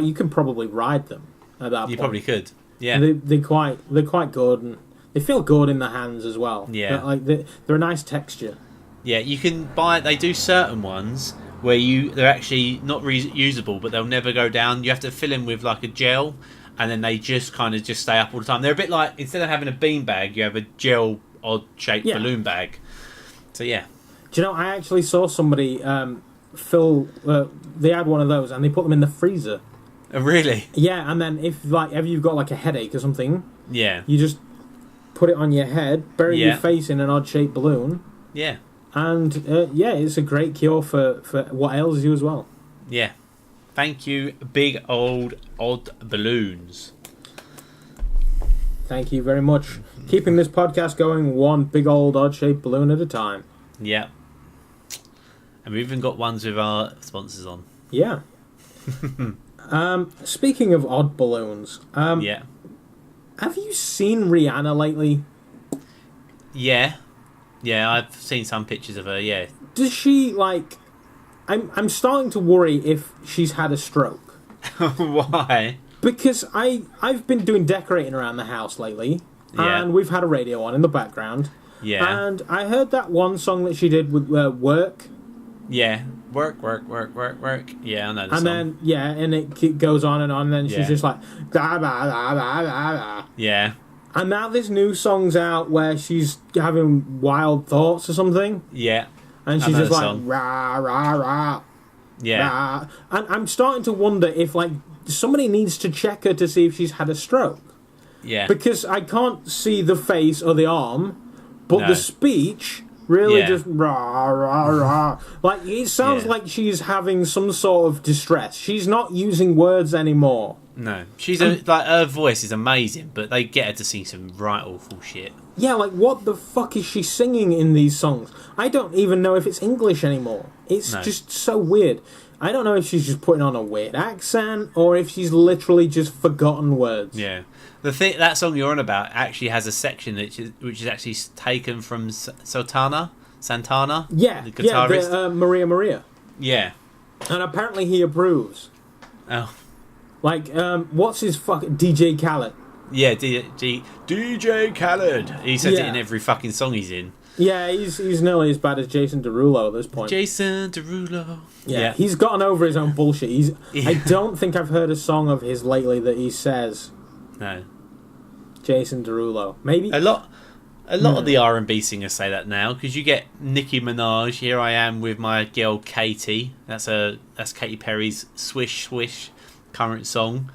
you can probably ride them at that point. You probably could. Yeah. They're quite good, and they feel good in the hands as well. Yeah. They're a nice texture. Yeah, you can buy. They do certain ones where they're actually not reusable, but they'll never go down. You have to fill in with like a gel, and then they just kind of just stay up all the time. They're a bit like, instead of having a bean bag, you have a gel odd shaped balloon bag. So yeah. Do you know, I actually saw somebody fill. They had one of those, and they put them in the freezer. Oh, really? Yeah, and then if you've got like a headache or something, yeah, you just put it on your head, bury your face in an odd shaped balloon. Yeah. And it's a great cure for what ails you as well. Yeah. Thank you, Big Old Odd Balloons. Thank you very much. Keeping this podcast going one big old odd shaped balloon at a time. Yeah. And we've even got ones with our sponsors on. Yeah. Speaking of odd balloons, yeah. Have you seen Rihanna lately? Yeah. Yeah, I've seen some pictures of her, yeah. Does she, I'm starting to worry if she's had a stroke. Why? Because I've been doing decorating around the house lately, and we've had a radio on in the background. Yeah. And I heard that one song that she did with Work. Yeah. Work. Yeah, I know the song. And then, and it goes on, and then she's just like, da, da, da, da, da, da. Yeah. And now this new song's out where she's having wild thoughts or something. Yeah. And she's just like, rah, rah, rah. Yeah. Rah. And I'm starting to wonder if, somebody needs to check her to see if she's had a stroke. Yeah. Because I can't see the face or the arm, but the speech really just rah, rah, rah. It sounds like she's having some sort of distress. She's not using words anymore. No, she's her voice is amazing, but they get her to sing some right awful shit. Yeah, what the fuck is she singing in these songs? I don't even know if it's English anymore. It's just so weird. I don't know if she's just putting on a weird accent or if she's literally just forgotten words. Yeah, that song you're on about actually has a section which is actually taken from Santana. Yeah, the guitarist. Maria. Yeah, and apparently he approves. Oh. What's his DJ Khaled? Yeah, DJ Khaled. He says it in every fucking song he's in. Yeah, he's nearly as bad as Jason Derulo at this point. Jason Derulo. Yeah, he's gotten over his own bullshit. I don't think I've heard a song of his lately that he says. No. Jason Derulo. Maybe a lot of the R&B singers say that now, because you get Nicki Minaj. Here I am with my girl Katy. That's Katy Perry's Swish Swish current song.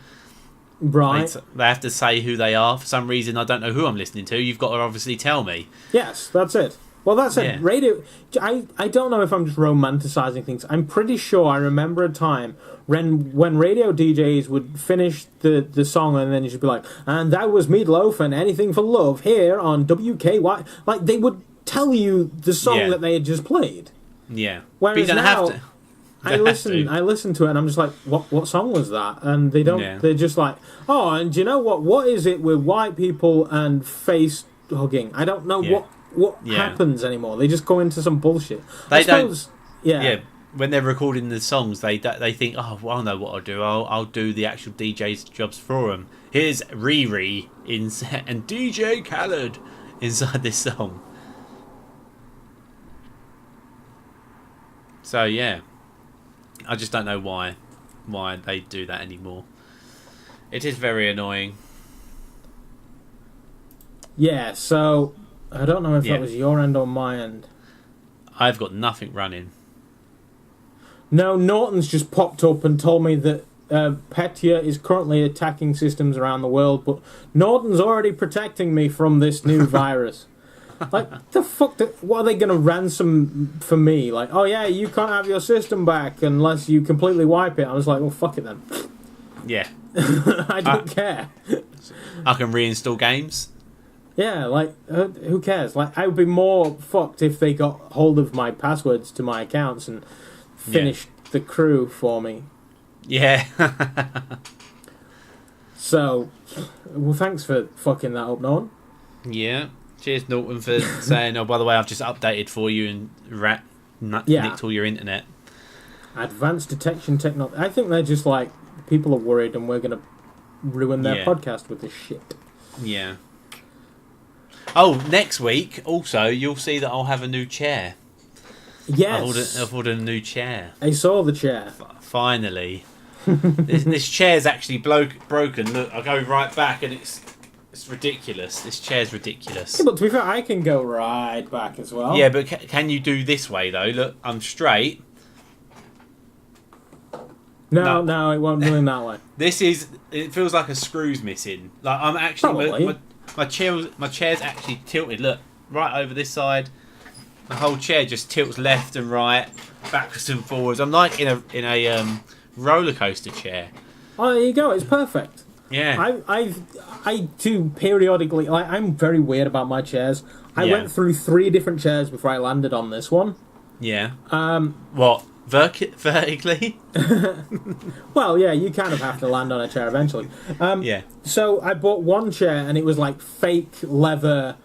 Right. They have to say who they are. For some reason, I don't know who I'm listening to. You've got to obviously tell me. Yes, that's it. Well, that's it. Radio. I don't know if I'm just romanticizing things. I'm pretty sure I remember a time when radio DJs would finish the song and then you should be like, and that was Meatloaf and Anything for Love here on WKY. They would tell you the song that they had just played. Yeah. Whereas but you don't now, have to. I listen to it and I'm just like, what song was that? And they don't. Yeah. They're just like, oh, and do you know what? What is it with white people and face hugging? I don't know what happens anymore. They just go into some bullshit. They don't. Yeah. When they're recording the songs, they think, oh, well, I know what I'll do. I'll do the actual DJ's jobs for them. Here's Riri and DJ Khaled inside this song. So yeah. I just don't know why they do that anymore. It is very annoying. Yeah, so I don't know if that was your end or my end. I've got nothing running. No, Norton's just popped up and told me that Petya is currently attacking systems around the world, but Norton's already protecting me from this new virus. Like, the fuck? What are they going to ransom for me? Like, oh yeah, you can't have your system back unless you completely wipe it. I was like, well, fuck it then. Yeah. I don't care. I can reinstall games. Yeah, like, who cares? Like, I would be more fucked if they got hold of my passwords to my accounts and finished the crew for me. Yeah. So, well, thanks for fucking that up, Norton. Yeah. Cheers, Norton, for saying, oh, by the way, I've just updated for you and nicked all your internet. Advanced detection technology. I think they're just like, people are worried and we're going to ruin their podcast with this shit. Yeah. Oh, next week, also, you'll see that I'll have a new chair. Yes. I've ordered a new chair. I saw the chair. Finally. this chair's actually broken. Look, I go right back and it's ridiculous. This chair's ridiculous. Yeah, but to be fair, I can go right back as well. Yeah, but can you do this way, though? Look, I'm straight. No, it won't do in that way. It feels like a screw's missing. Like, I'm actually... My chair's actually tilted. Look, right over this side. The whole chair just tilts left and right, backwards and forwards. I'm like in a roller coaster chair. Oh, there you go. It's perfect. Yeah. I do periodically. Like, I'm very weird about my chairs. I went through 3 different chairs before I landed on this one. Yeah. What? Vertically? Well, yeah, you kind of have to land on a chair eventually. Yeah. So I bought one chair and it was like fake leather,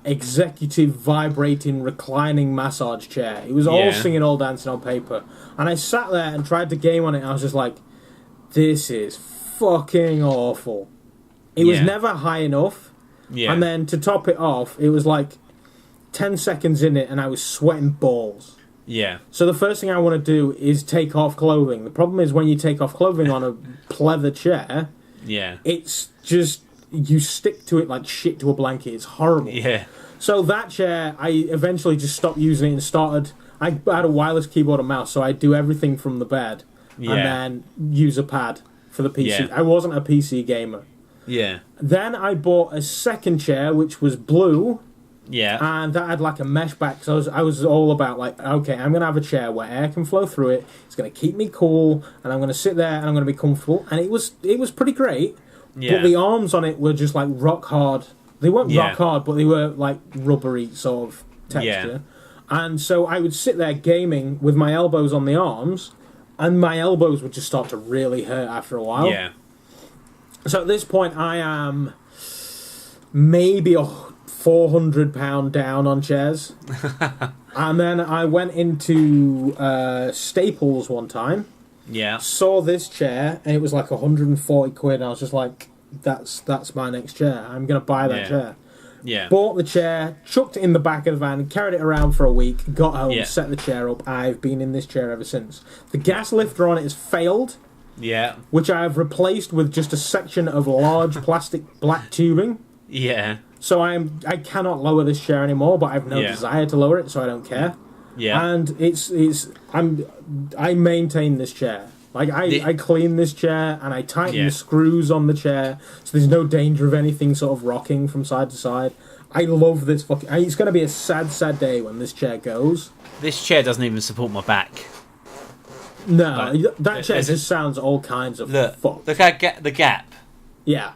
executive vibrating reclining massage chair. It was all singing, all dancing on paper. And I sat there and tried to game on it and I was just like, this is fucking awful. It was never high enough. Yeah. And then to top it off, it was like 10 seconds in it and I was sweating balls. Yeah. So the first thing I want to do is take off clothing. The problem is when you take off clothing on a pleather chair, it's just, you stick to it like shit to a blanket. It's horrible. Yeah. So that chair, I eventually just stopped using it and started, I had a wireless keyboard and mouse, so I do everything from the bed and then use a pad for the PC. I wasn't a PC gamer. Yeah. Then I bought a second chair, which was blue. Yeah. And that had like a mesh back, so I was all about like, okay, I'm going to have a chair where air can flow through it, it's going to keep me cool, and I'm going to sit there and I'm going to be comfortable. And it was pretty great, but the arms on it were just like rock hard. They weren't rock hard, but they were like rubbery sort of texture. And so I would sit there gaming with my elbows on the arms, and my elbows would just start to really hurt after a while. Yeah. So at this point I am maybe £400 down on chairs. And then I went into Staples one time. Yeah. Saw this chair and it was like 140 quid and I was just like, that's my next chair. I'm going to buy that chair. Yeah. Bought the chair, chucked it in the back of the van, carried it around for a week, got home, set the chair up. I've been in this chair ever since. The gas lifter on it has failed. Yeah. Which I have replaced with just a section of large plastic black tubing. Yeah. So I cannot lower this chair anymore, but I have no desire to lower it, so I don't care. Yeah. And I maintain this chair. Like I clean this chair and I tighten the screws on the chair, so there's no danger of anything sort of rocking from side to side. I love this fucking. It's going to be a sad, sad day when this chair goes. This chair doesn't even support my back. No, that chair just sounds all kinds of fuck. Look at the gap. Yeah.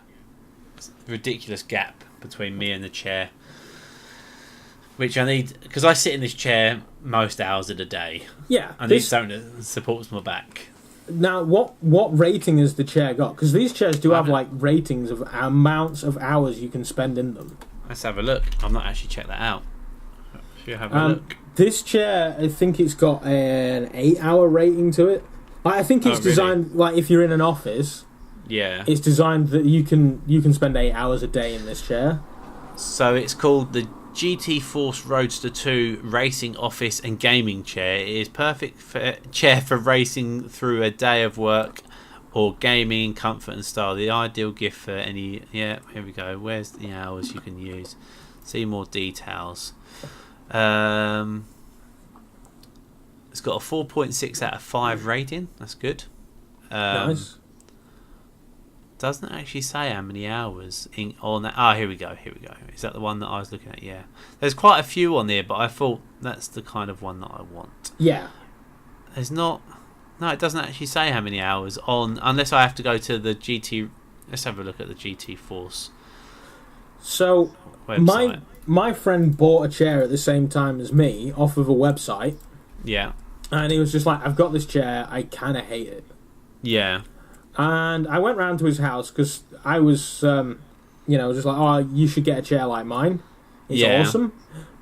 It's a ridiculous gap between me and the chair, which I need because I sit in this chair most hours of the day. Yeah, I need something that supports my back. Now, what rating has the chair got? Because these chairs do have like ratings of amounts of hours you can spend in them. Let's have a look. I've not actually checked that out. Should you have a look? This chair, I think it's got an 8-hour rating to it. I think it's designed like if you're in an office. Yeah, it's designed that you can spend 8 hours a day in this chair. So it's called the GT Force Roadster 2 Racing Office and Gaming Chair. It is perfect chair for racing through a day of work or gaming, comfort and style. The ideal gift for any. Yeah, here we go. Where's the hours you can use? See more details. It's got a 4.6 out of 5 rating. That's good. Nice. Doesn't actually say how many hours on that. Oh, here we go. Is that the one that I was looking at? Yeah. There's quite a few on there, but I thought that's the kind of one that I want. Yeah. There's not. No, it doesn't actually say how many hours on, unless I have to go to the GT. Let's have a look at the GT Force. So, website. my friend bought a chair at the same time as me off of a website. Yeah. And he was just like, I've got this chair, I kind of hate it. Yeah. And I went round to his house because I was, just like, oh, you should get a chair like mine. It's awesome.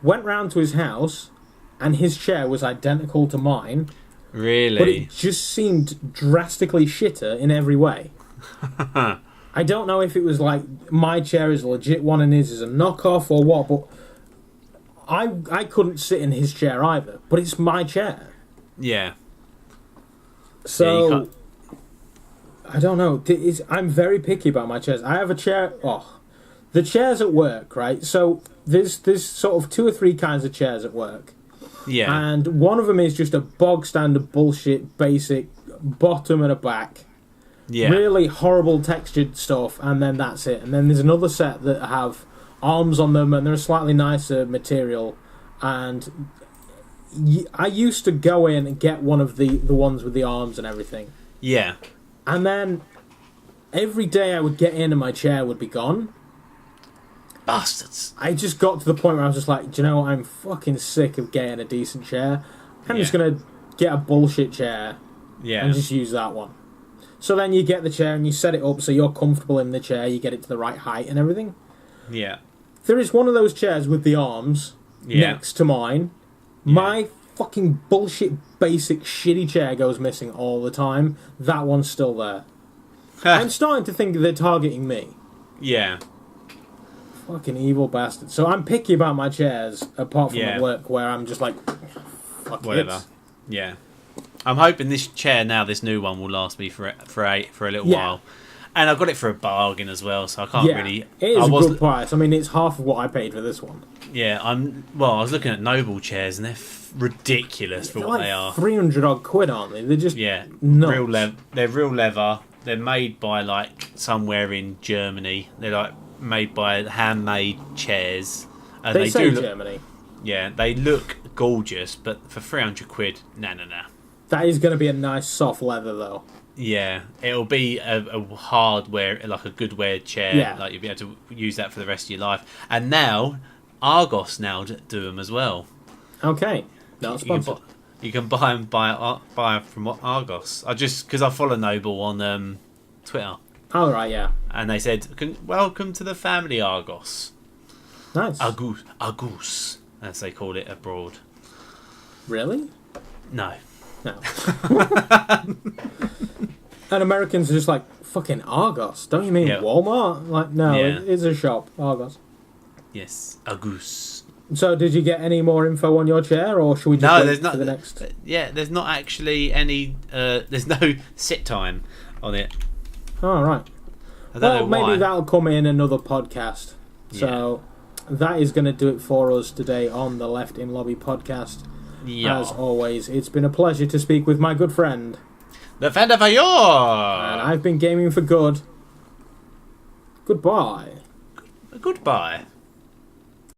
Went round to his house, and his chair was identical to mine. Really? But it just seemed drastically shitter in every way. I don't know if it was like my chair is a legit one and his is a knockoff or what, but I couldn't sit in his chair either. But it's my chair. Yeah. So, I don't know. I'm very picky about my chairs. I have a chair... the chairs at work, right? So, there's sort of 2 or 3 kinds of chairs at work. Yeah. And one of them is just a bog standard bullshit, basic bottom and a back. Yeah. Really horrible textured stuff, and then that's it. And then there's another set that have arms on them, and they're a slightly nicer material. And I used to go in and get one of the ones with the arms and everything. Yeah. And then every day I would get in and my chair would be gone. Bastards. I just got to the point where I was just like, do you know what? I'm fucking sick of getting a decent chair. I'm just going to get a bullshit chair and just use that one. So then you get the chair and you set it up so you're comfortable in the chair, you get it to the right height and everything. Yeah. There is one of those chairs with the arms next to mine. Yeah. My fucking bullshit basic shitty chair goes missing all the time. That one's still there. I'm starting to think they're targeting me. Yeah. Fucking evil bastard. So I'm picky about my chairs, apart from at work, where I'm just like, fuck whatever. It. Yeah. I'm hoping this chair now, this new one, will last me for a little while. And I got it for a bargain as well, so I can't really... It is a good price. I mean, it's half of what I paid for this one. Yeah, I was looking at Noble chairs, and they're ridiculous for what they are. 300 odd quid, aren't they? They're just nuts. They're real leather. They're made by, like, somewhere in Germany. They're, like, made by handmade chairs. And they say Germany. Yeah, they look gorgeous, but for 300 quid, nah. That is going to be a nice soft leather, though. Yeah, it'll be a hardware, like a good wear chair. Yeah. Like you'll be able to use that for the rest of your life. And now, Argos now do them as well. Okay, not sponsored. You can buy them buy from Argos. Because I follow Noble on Twitter. Oh right, yeah. And they said, "Welcome to the family, Argos." Nice. Argus, as they call it abroad. Really? No. And Americans are just like, fucking Argos. Don't you mean Walmart? Like, no, it's a shop. Argos. Yes, Argus. So, did you get any more info on your chair, or should we just wait for the next? Yeah, there's not actually any. There's no sit time on it. Oh, right. I don't know why. Maybe that'll come in another podcast. So, that is going to do it for us today on the Left in Lobby podcast. Yeah. As always, it's been a pleasure to speak with my good friend, the Fender for your. And I've been gaming for good. Goodbye. Goodbye.